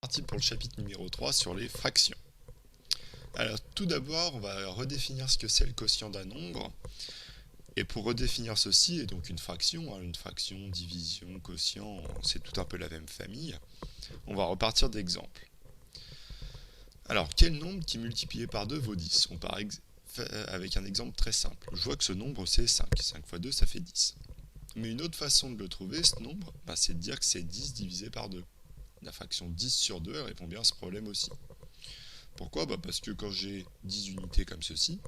Parti pour le chapitre numéro 3 sur les fractions. Alors tout d'abord, on va redéfinir ce que c'est le quotient d'un nombre. Et pour redéfinir ceci, et donc une fraction, division, quotient, c'est tout un peu la même famille, on va repartir d'exemples. Alors, quel nombre qui multiplié par 2 vaut 10? On part avec un exemple très simple. Je vois que ce nombre c'est 5. 5 fois 2, ça fait 10. Mais une autre façon de le trouver, ce nombre, c'est de dire que c'est 10 divisé par 2. La fraction 10 sur 2, elle répond bien à ce problème aussi. Pourquoi? Parce que quand j'ai 10 unités comme ceci,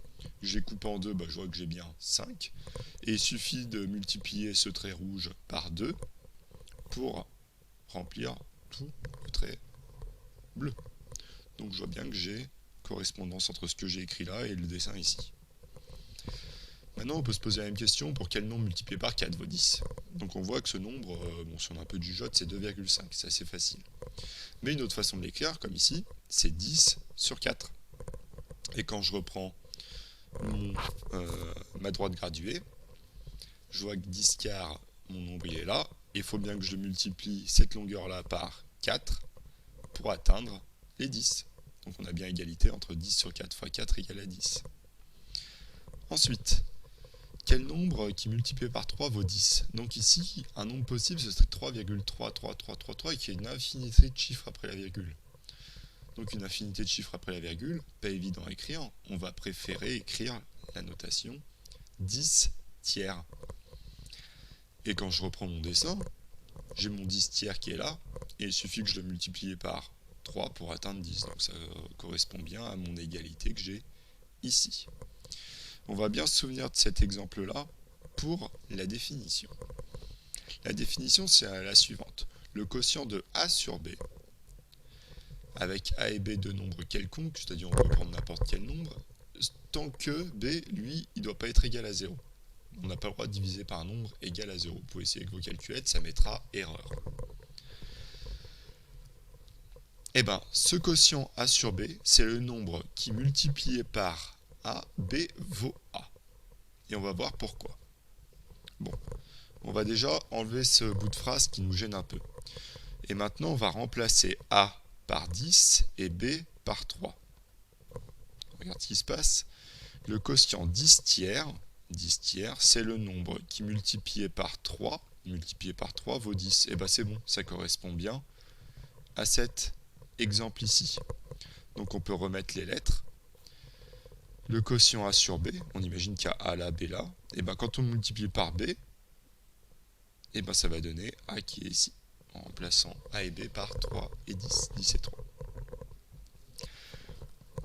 je les coupe en deux, je vois que j'ai bien 5. Et il suffit de multiplier ce trait rouge par 2 pour remplir tout le trait bleu. Donc je vois bien que j'ai correspondance entre ce que j'ai écrit là et le dessin ici. Maintenant, on peut se poser la même question, pour quel nombre multiplié par 4 vaut 10? Donc on voit que ce nombre, si on a un peu de jugeote, c'est 2,5, c'est assez facile. Mais une autre façon de l'écrire, comme ici, c'est 10 sur 4. Et quand je reprends ma droite graduée, je vois que 10 quarts, mon nombre il est là, et il faut bien que je multiplie cette longueur-là par 4 pour atteindre les 10. Donc on a bien égalité entre 10 sur 4 fois 4 égale à 10. Ensuite, quel nombre qui multiplié par 3 vaut 10? Donc ici, un nombre possible, ce serait 3,33333 et qui a une infinité de chiffres après la virgule. Donc une infinité de chiffres après la virgule, pas évident à écrire, on va préférer écrire la notation 10 tiers. Et quand je reprends mon dessin, j'ai mon 10 tiers qui est là, et il suffit que je le multiplie par 3 pour atteindre 10. Donc ça correspond bien à mon égalité que j'ai ici. On va bien se souvenir de cet exemple-là pour la définition. La définition, c'est la suivante. Le quotient de A sur B, avec A et B deux nombres quelconques, c'est-à-dire on peut prendre n'importe quel nombre, tant que B, lui, il ne doit pas être égal à 0. On n'a pas le droit de diviser par un nombre égal à 0. Vous pouvez essayer avec vos calculettes, ça mettra erreur. Eh bien, ce quotient A sur B, c'est le nombre qui multiplié par A, B vaut A. Et on va voir pourquoi. Bon, on va déjà enlever ce bout de phrase qui nous gêne un peu. Et maintenant, on va remplacer A par 10 et B par 3. Regarde ce qui se passe. Le quotient 10 tiers, c'est le nombre qui multiplié par 3 vaut 10. Et bien c'est bon, ça correspond bien à cet exemple ici. Donc on peut remettre les lettres. Le quotient A sur B, on imagine qu'il y a A là, B là. Et bien quand on multiplie par B, et ben ça va donner A qui est ici, en remplaçant A et B par 3 et 10, 10 et 3.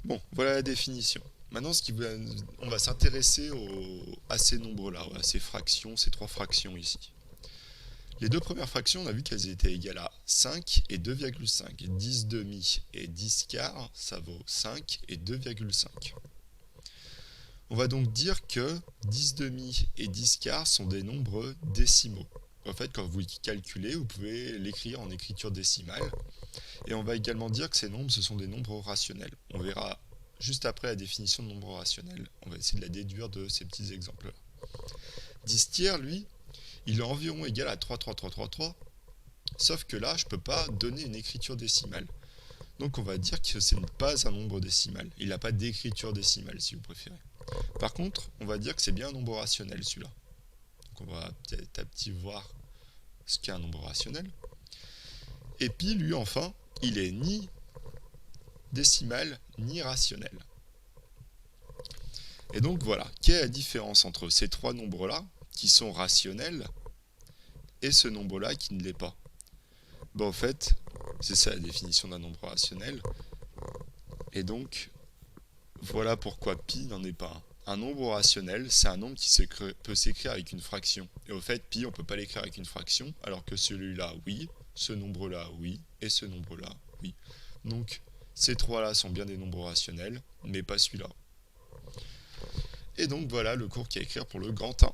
Bon, voilà la définition. Maintenant, on va s'intéresser à ces nombres-là, à ces fractions, ces trois fractions ici. Les deux premières fractions, on a vu qu'elles étaient égales à 5 et 2,5. 10 demi et 10 quarts, ça vaut 5 et 2,5. On va donc dire que 10 demi et 10 quarts sont des nombres décimaux. En fait, quand vous calculez, vous pouvez l'écrire en écriture décimale. Et on va également dire que ces nombres, ce sont des nombres rationnels. On verra juste après la définition de nombre rationnel. On va essayer de la déduire de ces petits exemples-là. 10 tiers, lui, il est environ égal à 3,3,3,3,3, sauf que là, je ne peux pas donner une écriture décimale. Donc on va dire que ce n'est pas un nombre décimal. Il n'a pas d'écriture décimale, si vous préférez. Par contre, on va dire que c'est bien un nombre rationnel, celui-là. Donc on va petit à petit voir ce qu'est un nombre rationnel. Et puis, lui, enfin, il est ni décimal ni rationnel. Et donc voilà, quelle est la différence entre ces trois nombres-là, qui sont rationnels, et ce nombre-là qui ne l'est pas? En fait, c'est ça la définition d'un nombre rationnel. Et donc, voilà pourquoi pi n'en est pas un. Un nombre rationnel, c'est un nombre qui peut s'écrire avec une fraction. Et au fait, pi, on ne peut pas l'écrire avec une fraction, alors que celui-là, oui, ce nombre-là, oui, et ce nombre-là, oui. Donc, ces trois-là sont bien des nombres rationnels, mais pas celui-là. Et donc voilà le cours qu'il y a à écrire pour le grand 1.